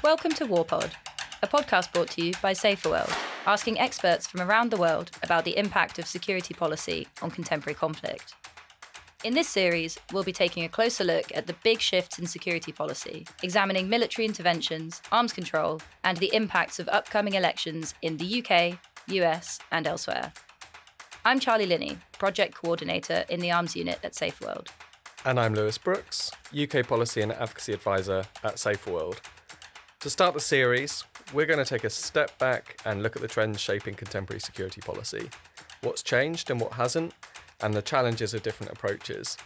Welcome to Warpod, a podcast brought to you by SaferWorld, asking experts from around the world about the impact of security policy on contemporary conflict. In this series, we'll be taking a closer look at the big shifts in security policy, examining military interventions, arms control, and the impacts of upcoming elections in the UK, US, and elsewhere. I'm Charlie Linney, Project Coordinator in the Arms Unit at SaferWorld. And I'm Lewis Brooks, UK Policy and Advocacy Advisor at SaferWorld. To start the series, we're going to take a step back and look at the trends shaping contemporary security policy, what's changed and what hasn't, and the challenges of different approaches.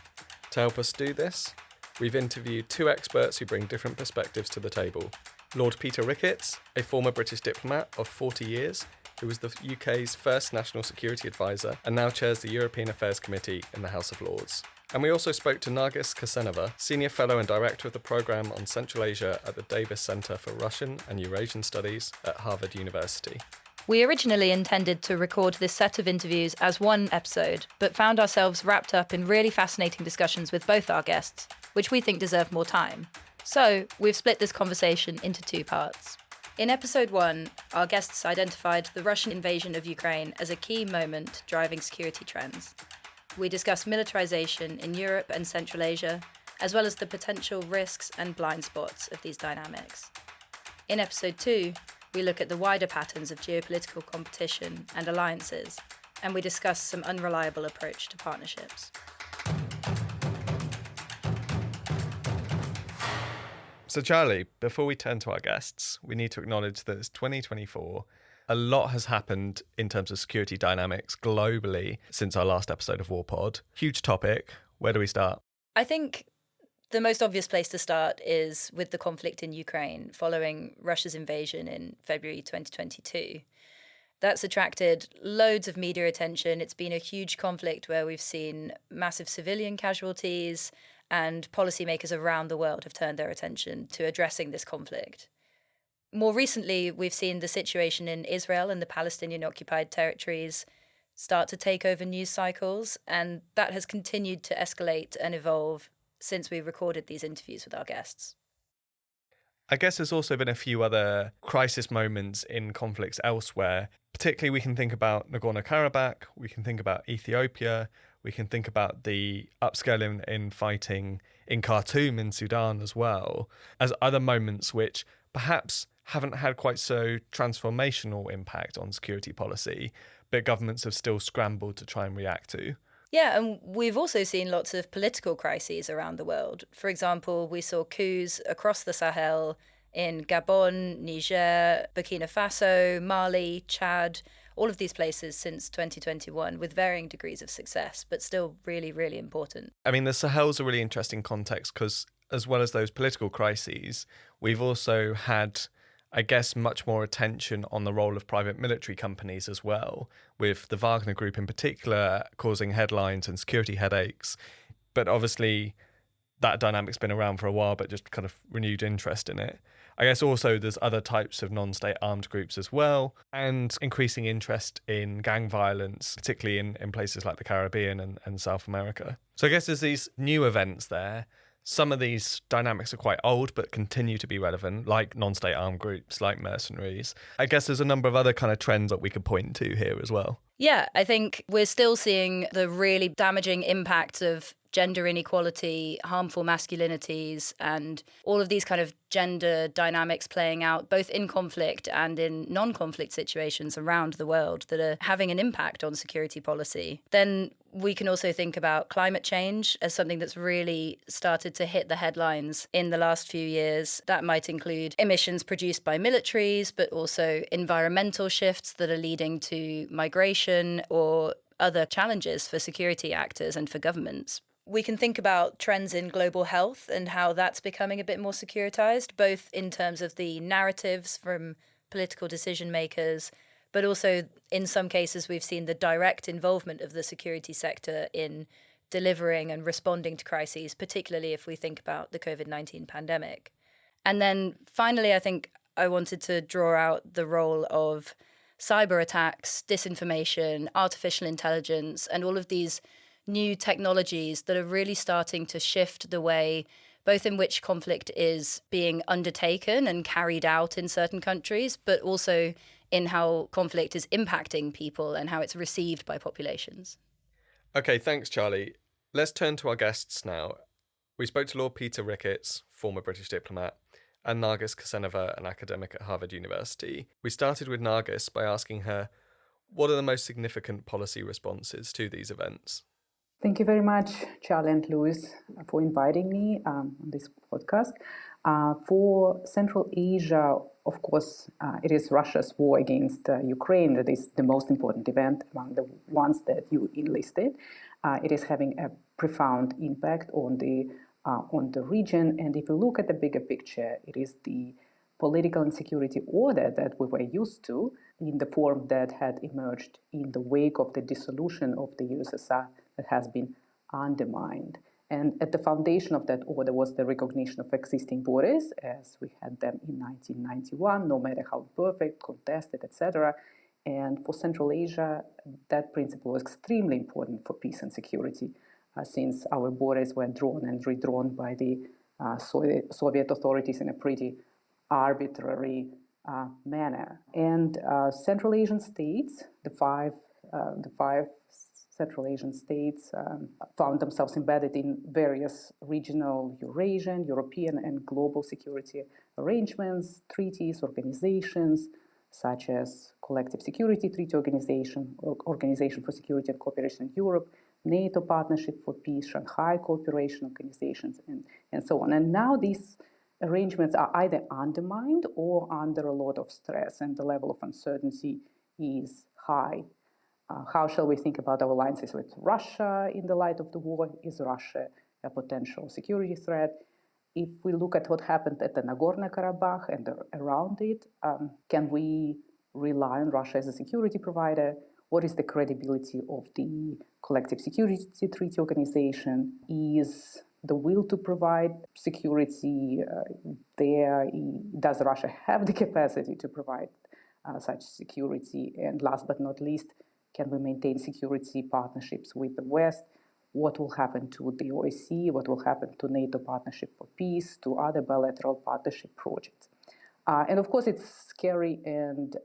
To help us do this, we've interviewed two experts who bring different perspectives to the table. Lord Peter Ricketts, a former British diplomat of 40 years, who was the UK's first National Security Advisor and now chairs the European Affairs Committee in the House of Lords. And we also spoke to Nargis Kassenova, Senior Fellow and Director of the Programme on Central Asia at the Davis Centre for Russian and Eurasian Studies at Harvard University. We originally intended to record this set of interviews as one episode, but found ourselves wrapped up in really fascinating discussions with both our guests, which we think deserve more time. So we've split this conversation into two parts. In episode 1, our guests identified the Russian invasion of Ukraine as a key moment driving security trends. We discuss militarization in Europe and Central Asia, as well as the potential risks and blind spots of these dynamics. In episode 2, we look at the wider patterns of geopolitical competition and alliances, and we discuss some unreliable approach to partnerships. So Charlie, before we turn to our guests, we need to acknowledge that it's 2024. A lot has happened in terms of security dynamics globally since our last episode of Warpod. Huge topic. Where do we start? I think the most obvious place to start is with the conflict in Ukraine following Russia's invasion in February 2022. That's attracted loads of media attention. It's been a huge conflict where we've seen massive civilian casualties, and policymakers around the world have turned their attention to addressing this conflict. More recently, we've seen the situation in Israel and the Palestinian-occupied territories start to take over news cycles, and that has continued to escalate and evolve since we recorded these interviews with our guests. I guess there's also been a few other crisis moments in conflicts elsewhere. Particularly, we can think about Nagorno-Karabakh, we can think about Ethiopia, we can think about the upscaling in fighting in Khartoum in Sudan as well, as other moments which perhaps haven't had quite so transformational impact on security policy, but governments have still scrambled to try and react to. Yeah, and we've also seen lots of political crises around the world. For example, we saw coups across the Sahel in Gabon, Niger, Burkina Faso, Mali, Chad, all of these places since 2021 with varying degrees of success, but still really, really important. I mean, the Sahel's a really interesting context because as well as those political crises, we've also had, I guess, much more attention on the role of private military companies as well, with the Wagner Group in particular causing headlines and security headaches. But obviously, that dynamic's been around for a while, but just kind of renewed interest in it. I guess also there's other types of non-state armed groups as well, and increasing interest in gang violence, particularly in places like the Caribbean and South America. So I guess there's these new events there. Some of these dynamics are quite old, but continue to be relevant, like non-state armed groups, like mercenaries. I guess there's a number of other kind of trends that we could point to here as well. Yeah, I think we're still seeing the really damaging impacts of gender inequality, harmful masculinities, and all of these kind of gender dynamics playing out both in conflict and in non-conflict situations around the world that are having an impact on security policy. Then we can also think about climate change as something that's really started to hit the headlines in the last few years. That might include emissions produced by militaries, but also environmental shifts that are leading to migration or other challenges for security actors and for governments. We can think about trends in global health and how that's becoming a bit more securitized, both in terms of the narratives from political decision makers, but also in some cases we've seen the direct involvement of the security sector in delivering and responding to crises, particularly if we think about the COVID-19 pandemic. And then finally, I think I wanted to draw out the role of cyber attacks, disinformation, artificial intelligence, and all of these new technologies that are really starting to shift the way both in which conflict is being undertaken and carried out in certain countries, but also in how conflict is impacting people and how it's received by populations. Okay, thanks, Charlie. Let's turn to our guests now. We spoke to Lord Peter Ricketts, former British diplomat, and Nargis Kassenova, an academic at Harvard University. We started with Nargis by asking her, what are the most significant policy responses to these events? Thank you very much, Charlie and Louis, for inviting me on this podcast. For Central Asia, of course, it is Russia's war against Ukraine that is the most important event among the ones that you enlisted. It is having a profound impact on the region, and if you look at the bigger picture, it is the political and security order that we were used to in the form that had emerged in the wake of the dissolution of the USSR that has been undermined. And at the foundation of that order was the recognition of existing borders as we had them in 1991, no matter how imperfect, contested, etc. And for Central Asia, that principle was extremely important for peace and security, since our borders were drawn and redrawn by the Soviet authorities in a pretty arbitrary manner. And Central Asian states, the five Central Asian states found themselves embedded in various regional, Eurasian, European, and global security arrangements, treaties, organizations, such as Collective Security Treaty Organization, Organization for Security and Cooperation in Europe, NATO Partnership for Peace, Shanghai Cooperation Organizations, and so on. And now these arrangements are either undermined or under a lot of stress, and the level of uncertainty is high. How shall we think about our alliances with Russia in the light of the war? Is Russia a potential security threat? If we look at what happened at the Nagorno-Karabakh and around it, can we rely on Russia as a security provider? What is the credibility of the Collective Security Treaty Organization? Is the will to provide security there? Does Russia have the capacity to provide such security? And last but not least, can we maintain security partnerships with the West? What will happen to the OSCE? What will happen to NATO Partnership for Peace, to other bilateral partnership projects? And of course, it's scary and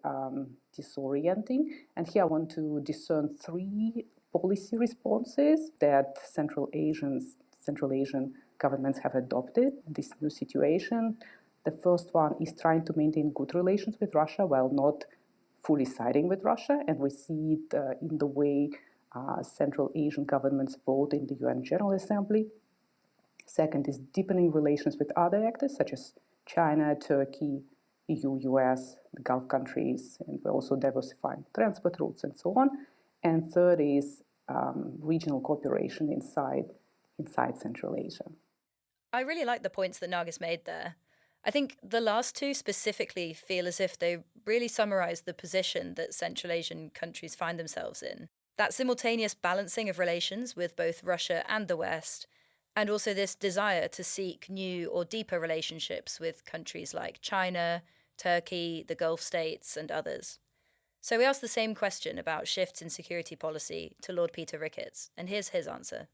disorienting. And here I want to discern three policy responses that Central Asian governments have adopted in this new situation. The first one is trying to maintain good relations with Russia while not fully siding with Russia, and we see it in the way Central Asian governments vote in the UN General Assembly. Second is deepening relations with other actors such as China, Turkey, EU, US, the Gulf countries, and we're also diversifying transport routes and so on. And third is regional cooperation inside Central Asia. I really like the points that Nargis made there. I think the last two specifically feel as if they really summarize the position that Central Asian countries find themselves in. That simultaneous balancing of relations with both Russia and the West, and also this desire to seek new or deeper relationships with countries like China, Turkey, the Gulf states, and others. So we asked the same question about shifts in security policy to Lord Peter Ricketts, and here's his answer.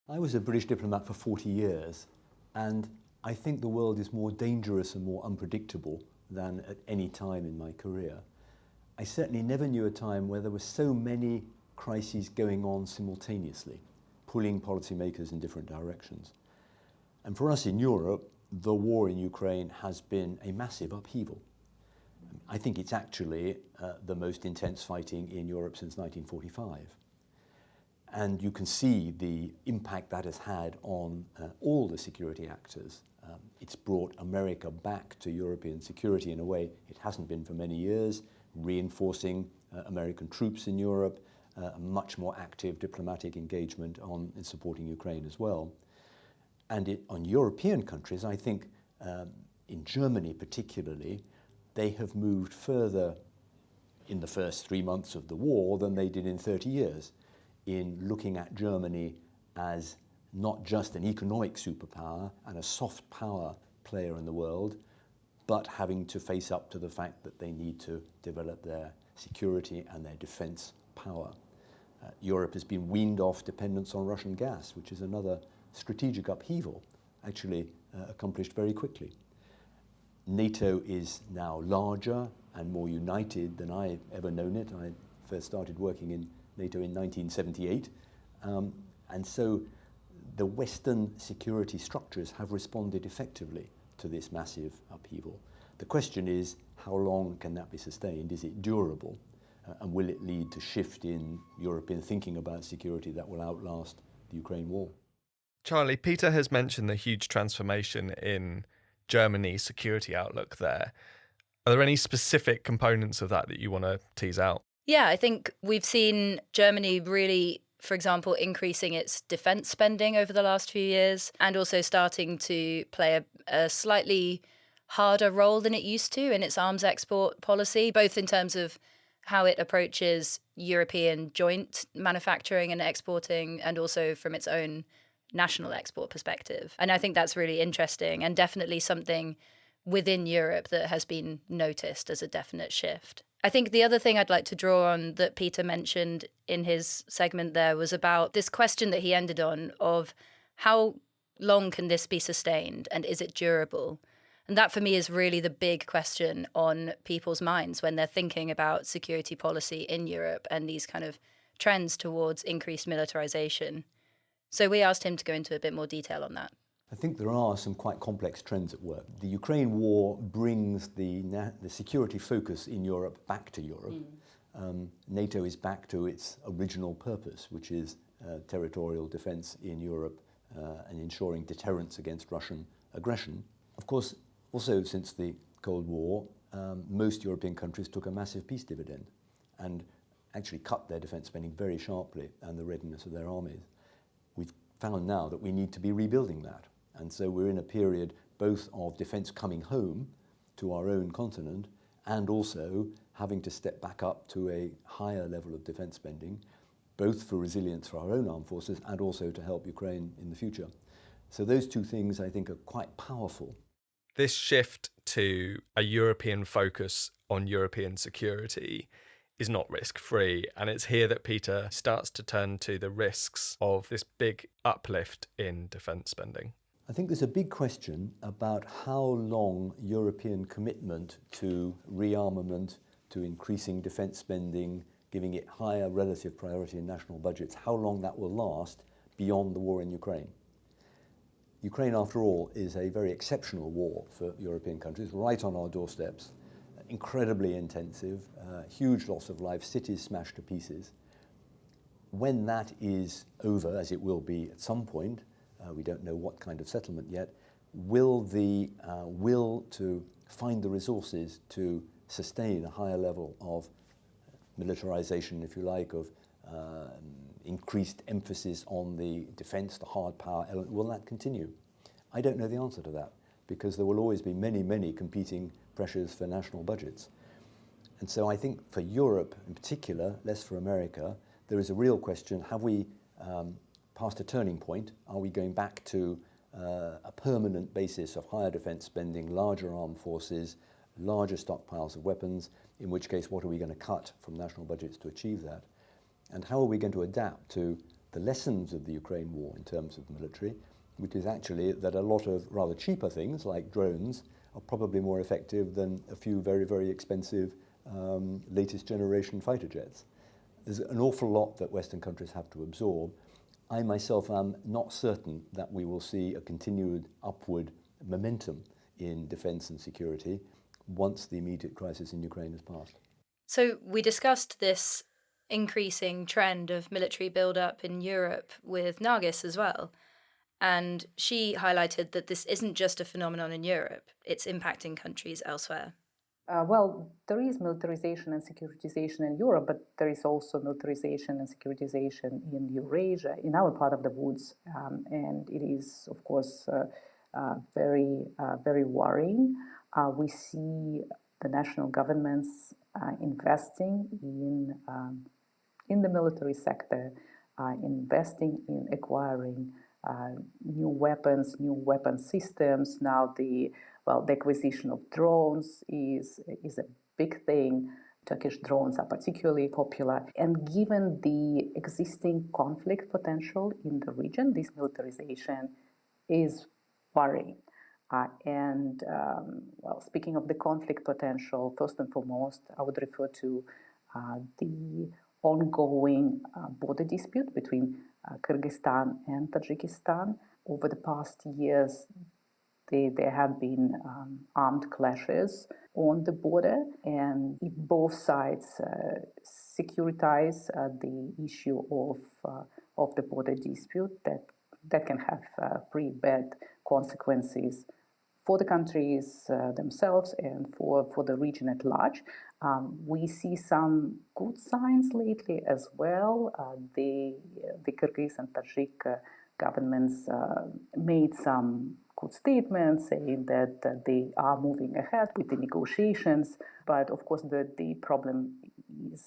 I was a British diplomat for 40 years, and I think the world is more dangerous and more unpredictable than at any time in my career. I certainly never knew a time where there were so many crises going on simultaneously, pulling policymakers in different directions. And for us in Europe, the war in Ukraine has been a massive upheaval. I think it's actually the most intense fighting in Europe since 1945. And you can see the impact that has had on all the security actors. It's brought America back to European security in a way it hasn't been for many years, reinforcing American troops in Europe, a much more active diplomatic engagement in supporting Ukraine as well. And on European countries, I think in Germany particularly, they have moved further in the first 3 months of the war than they did in 30 years. In looking at Germany as not just an economic superpower and a soft power player in the world, but having to face up to the fact that they need to develop their security and their defense power. Europe has been weaned off dependence on Russian gas, which is another strategic upheaval actually accomplished very quickly. NATO is now larger and more united than I ever known it. I first started working in NATO in 1978. And so the Western security structures have responded effectively to this massive upheaval. The question is, how long can that be sustained? Is it durable? And will it lead to shift in European thinking about security that will outlast the Ukraine war? Charlie, Peter has mentioned the huge transformation in Germany's security outlook there. Are there any specific components of that you want to tease out? Yeah, I think we've seen Germany really, for example, increasing its defence spending over the last few years and also starting to play a slightly harder role than it used to in its arms export policy, both in terms of how it approaches European joint manufacturing and exporting and also from its own national export perspective. And I think that's really interesting and definitely something within Europe that has been noticed as a definite shift. I think the other thing I'd like to draw on that Peter mentioned in his segment there was about this question that he ended on of how long can this be sustained and is it durable? And that for me is really the big question on people's minds when they're thinking about security policy in Europe and these kind of trends towards increased militarization. So we asked him to go into a bit more detail on that. I think there are some quite complex trends at work. The Ukraine war brings the security focus in Europe back to Europe. NATO is back to its original purpose, which is territorial defense in Europe and ensuring deterrence against Russian aggression. Of course, also since the Cold War, most European countries took a massive peace dividend and actually cut their defense spending very sharply and the readiness of their armies. We've found now that we need to be rebuilding that. And so we're in a period both of defence coming home to our own continent and also having to step back up to a higher level of defence spending, both for resilience for our own armed forces and also to help Ukraine in the future. So those two things I think are quite powerful. This shift to a European focus on European security is not risk-free, and it's here that Peter starts to turn to the risks of this big uplift in defence spending. I think there's a big question about how long European commitment to rearmament, to increasing defence spending, giving it higher relative priority in national budgets, how long that will last beyond the war in Ukraine. Ukraine, after all, is a very exceptional war for European countries, right on our doorsteps, incredibly intensive, huge loss of life, cities smashed to pieces. When that is over, as it will be at some point, we don't know what kind of settlement yet, will the will to find the resources to sustain a higher level of militarization, if you like, of increased emphasis on the defense, the hard power element, will that continue? I don't know the answer to that because there will always be many, many competing pressures for national budgets. And so I think for Europe in particular, less for America, there is a real question, have we past a turning point? Are we going back to a permanent basis of higher defense spending, larger armed forces, larger stockpiles of weapons, in which case what are we going to cut from national budgets to achieve that? And how are we going to adapt to the lessons of the Ukraine war in terms of military, which is actually that a lot of rather cheaper things like drones are probably more effective than a few very, very expensive latest generation fighter jets. There's an awful lot that Western countries have to absorb. I myself am not certain that we will see a continued upward momentum in defense and security once the immediate crisis in Ukraine has passed. So we discussed this increasing trend of military build-up in Europe with Nargis as well. And she highlighted that this isn't just a phenomenon in Europe, it's impacting countries elsewhere. Well, there is militarization and securitization in Europe, but there is also militarization and securitization in Eurasia, in our part of the woods. And it is, of course, very worrying. We see the national governments investing in the military sector, investing in acquiring new weapons, new weapon systems. Now the acquisition of drones is a big thing. Turkish drones are particularly popular. And given the existing conflict potential in the region, this militarization is worrying. Speaking of the conflict potential, first and foremost, I would refer to the ongoing border dispute between Kyrgyzstan and Tajikistan. Over the past years, there have been armed clashes on the border, and if both sides securitize the issue of the border dispute, that can have pretty bad consequences for the countries themselves and for the region at large. We see some good signs lately as well. The Kyrgyz and Tajik governments made some good statements saying that they are moving ahead with the negotiations, but of course the problem is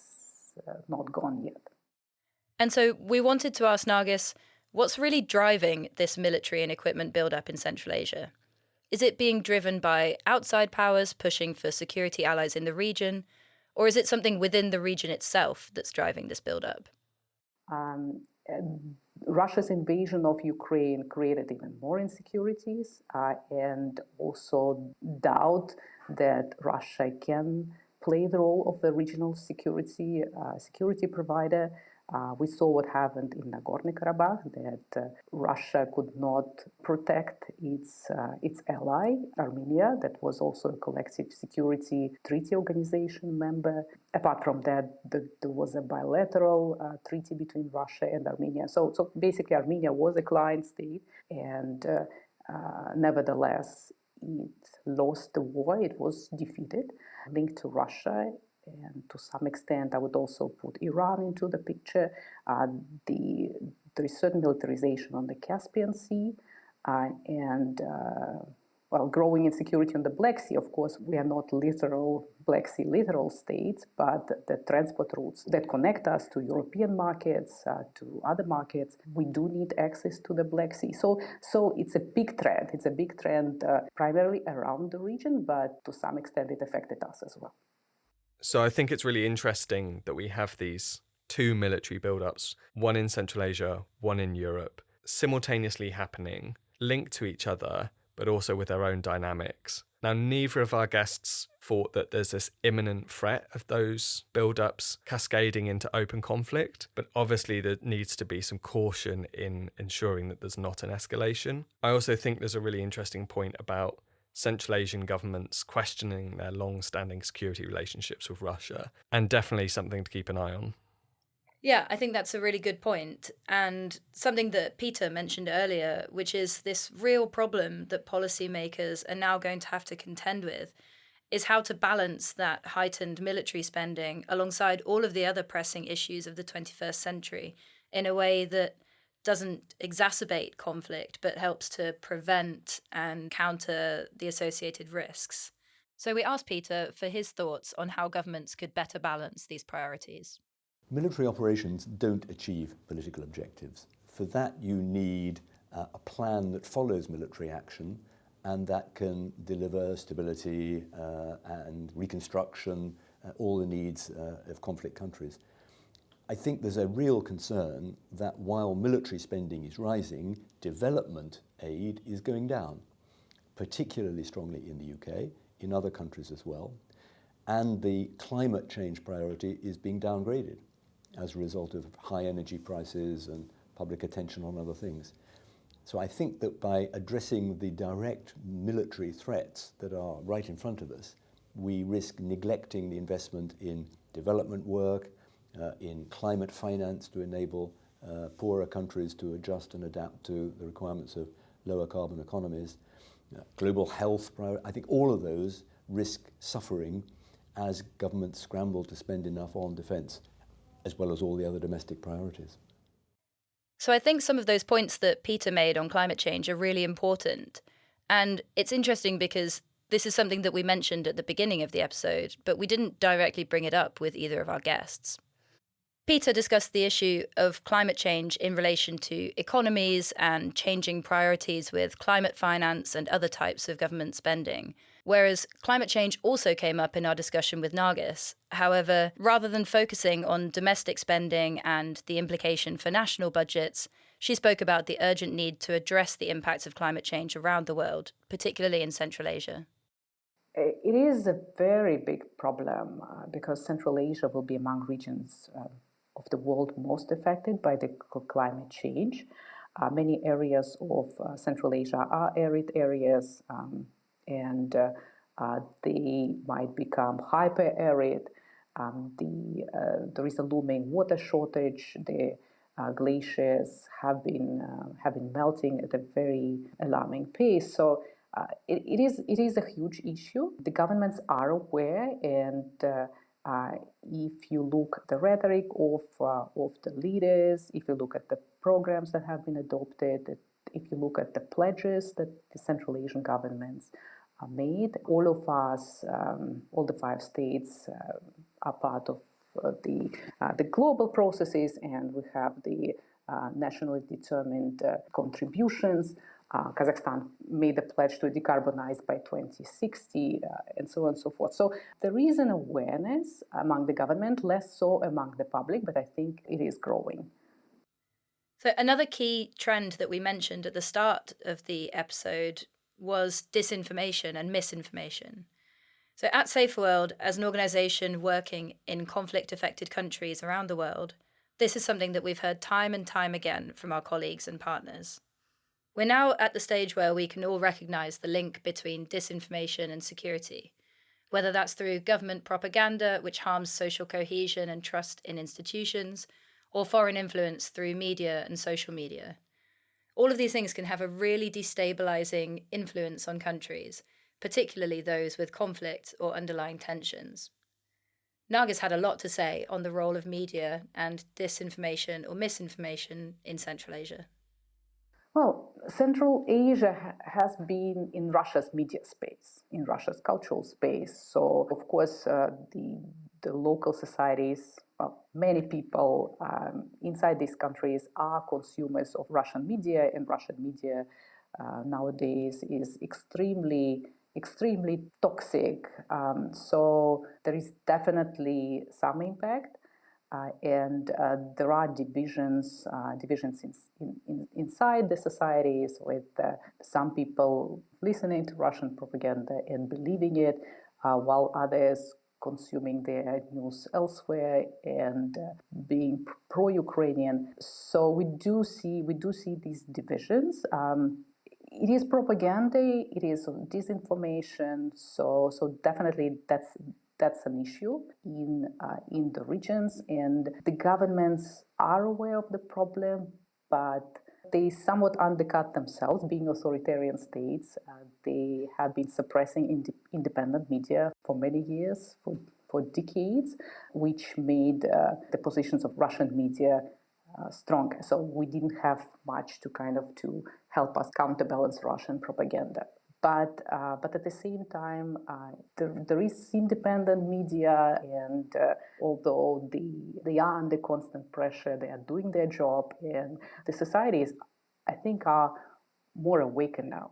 not gone yet. And so we wanted to ask Nargis, what's really driving this military and equipment buildup in Central Asia? Is it being driven by outside powers pushing for security allies in the region, or is it something within the region itself that's driving this buildup? Russia's invasion of Ukraine created even more insecurities and also doubt that Russia can play the role of the regional security provider. We saw what happened in Nagorno-Karabakh, that Russia could not protect its ally, Armenia, that was also a collective security treaty organization member. Apart from that, there was a bilateral treaty between Russia and Armenia. So basically, Armenia was a client state, and nevertheless, it lost the war. It was defeated, linked to Russia. And to some extent, I would also put Iran into the picture. There is certain militarization on the Caspian Sea, and growing insecurity on the Black Sea. Of course, we are not Black Sea literal states, but the transport routes that connect us to European markets, to other markets, we do need access to the Black Sea. So it's a big trend. It's a big trend primarily around the region, but to some extent, it affected us as well. So I think it's really interesting that we have these two military buildups, one in Central Asia, one in Europe, simultaneously happening, linked to each other, but also with their own dynamics. Now, neither of our guests thought that there's this imminent threat of those buildups cascading into open conflict, but obviously there needs to be some caution in ensuring that there's not an escalation. I also think there's a really interesting point about Central Asian governments questioning their long-standing security relationships with Russia, and definitely something to keep an eye on. Yeah, I think that's a really good point, and something that Peter mentioned earlier, which is this real problem that policymakers are now going to have to contend with, is how to balance that heightened military spending alongside all of the other pressing issues of the 21st century in a way that doesn't exacerbate conflict, but helps to prevent and counter the associated risks. So we asked Peter for his thoughts on how governments could better balance these priorities. Military operations don't achieve political objectives. For that, you need a plan that follows military action and that can deliver stability and reconstruction, all the needs of conflict countries. I think there's a real concern that while military spending is rising, development aid is going down, particularly strongly in the UK, in other countries as well, and the climate change priority is being downgraded as a result of high energy prices and public attention on other things. So I think that by addressing the direct military threats that are right in front of us, we risk neglecting the investment in development work, in climate finance to enable poorer countries to adjust and adapt to the requirements of lower carbon economies, global health, I think all of those risk suffering as governments scramble to spend enough on defence, as well as all the other domestic priorities. So I think some of those points that Peter made on climate change are really important. And it's interesting because this is something that we mentioned at the beginning of the episode, but we didn't directly bring it up with either of our guests. Peter discussed the issue of climate change in relation to economies and changing priorities with climate finance and other types of government spending, whereas climate change also came up in our discussion with Nargis. However, rather than focusing on domestic spending and the implication for national budgets, She spoke about the urgent need to address the impacts of climate change around the world, particularly in Central Asia. It is a very big problem because Central Asia will be among regions of the world most affected by the climate change. Many areas of Central Asia are arid areas, and they might become hyper-arid. There is a looming water shortage. The glaciers have been melting at a very alarming pace. So it is a huge issue. The governments are aware, and if you look at the rhetoric of the leaders, if you look at the programs that have been adopted, if you look at the pledges that the Central Asian governments made, all of us, all the 5 states, are part of the global processes, and we have the nationally determined contributions. Kazakhstan made a pledge to decarbonize by 2060, and so on and so forth. So there is an awareness among the government, less so among the public, but I think it is growing. So another key trend that we mentioned at the start of the episode was disinformation and misinformation. So at Safe World, as an organisation working in conflict-affected countries around the world, this is something that we've heard time and time again from our colleagues and partners. We're now at the stage where we can all recognise the link between disinformation and security, whether that's through government propaganda, which harms social cohesion and trust in institutions, or foreign influence through media and social media. All of these things can have a really destabilising influence on countries, particularly those with conflict or underlying tensions. Nargis had a lot to say on the role of media and disinformation or misinformation in Central Asia. Well, Central Asia has been in Russia's media space, in Russia's cultural space. So, of course, the local societies, many people inside these countries are consumers of Russian media, and Russian media nowadays is extremely toxic. So there is definitely some impact. And there are divisions inside the societies, with some people listening to Russian propaganda and believing it, while others consuming their news elsewhere and being pro-Ukrainian. So we do see these divisions. It is propaganda. It is disinformation. So definitely that's an issue in the regions, and the governments are aware of the problem, but they somewhat undercut themselves. Being authoritarian states, they have been suppressing independent media for many years, for decades, which made the positions of Russian media stronger. So we didn't have much to help us counterbalance Russian propaganda. But at the same time, there is independent media, and although they are under constant pressure, they are doing their job, and the societies, I think, are more awakened now.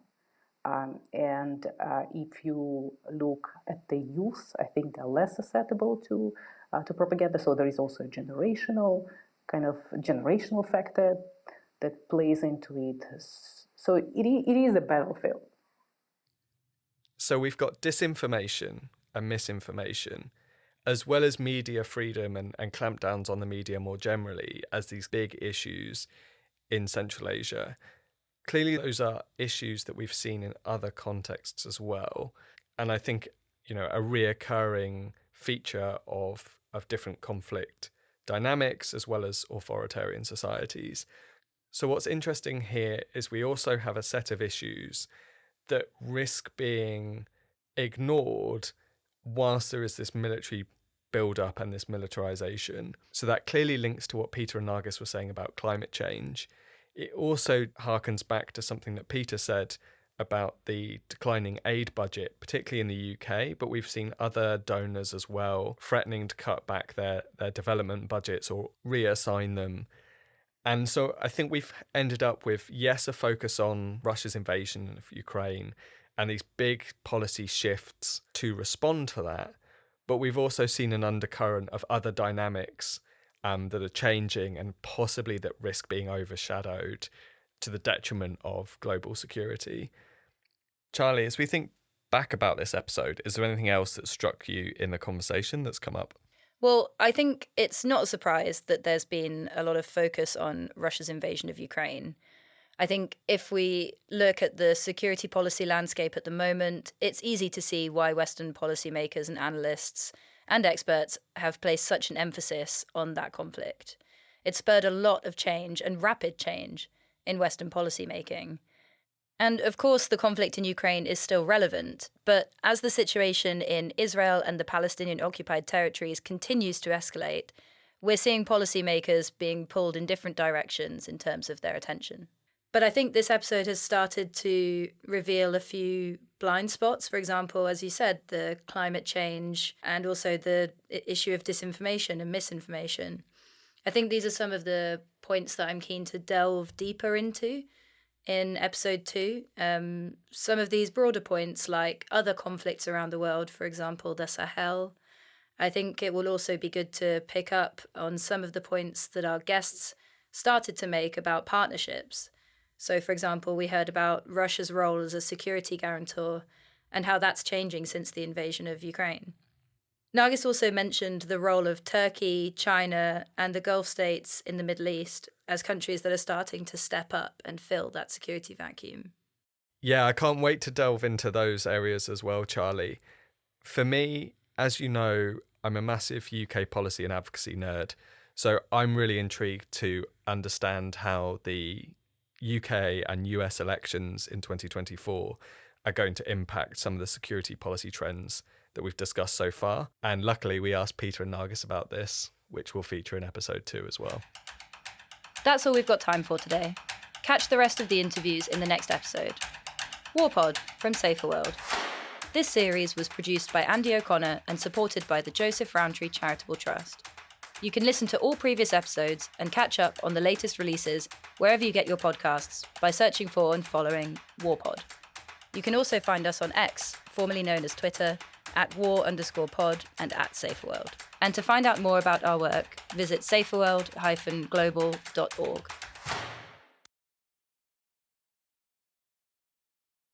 And if you look at the youth, I think they're less susceptible to propaganda. So there is also a generational factor that plays into it. So it is a battlefield. So we've got disinformation and misinformation, as well as media freedom and clampdowns on the media more generally, as these big issues in Central Asia. Clearly, those are issues that we've seen in other contexts as well. And I think, a reoccurring feature of different conflict dynamics as well as authoritarian societies. So what's interesting here is we also have a set of issues that risk being ignored whilst there is this military build-up and this militarization. So that clearly links to what Peter and Nargis were saying about climate change. It also harkens back to something that Peter said about the declining aid budget, particularly in the UK, but we've seen other donors as well threatening to cut back their development budgets or reassign them. And so I think we've ended up with, yes, a focus on Russia's invasion of Ukraine and these big policy shifts to respond to that. But we've also seen an undercurrent of other dynamics that are changing and possibly that risk being overshadowed to the detriment of global security. Charlie, as we think back about this episode, is there anything else that struck you in the conversation that's come up? Well, I think it's not a surprise that there's been a lot of focus on Russia's invasion of Ukraine. I think if we look at the security policy landscape at the moment, it's easy to see why Western policymakers and analysts and experts have placed such an emphasis on that conflict. It spurred a lot of change and rapid change in Western policymaking. And of course, the conflict in Ukraine is still relevant, but as the situation in Israel and the Palestinian occupied territories continues to escalate, we're seeing policymakers being pulled in different directions in terms of their attention. But I think this episode has started to reveal a few blind spots. For example, as you said, the climate change and also the issue of disinformation and misinformation. I think these are some of the points that I'm keen to delve deeper into in episode 2. Some of these broader points, like other conflicts around the world, for example, the Sahel. I think it will also be good to pick up on some of the points that our guests started to make about partnerships. So, for example, we heard about Russia's role as a security guarantor and how that's changing since the invasion of Ukraine. Nargis also mentioned the role of Turkey, China, and the Gulf states in the Middle East as countries that are starting to step up and fill that security vacuum. Yeah, I can't wait to delve into those areas as well, Charlie. For me, as you know, I'm a massive UK policy and advocacy nerd, so I'm really intrigued to understand how the UK and US elections in 2024 are going to impact some of the security policy trends that we've discussed so far. And luckily, we asked Peter and Nargis about this, which will feature in episode 2 as well. That's all we've got time for today. Catch the rest of the interviews in the next episode. Warpod from Safer World. This series was produced by Andy O'Connor and supported by the Joseph Rowntree Charitable Trust. You can listen to all previous episodes and catch up on the latest releases wherever you get your podcasts by searching for and following Warpod. You can also find us on X, formerly known as Twitter, @war_pod and @saferworld. And to find out more about our work, visit saferworld-global.org.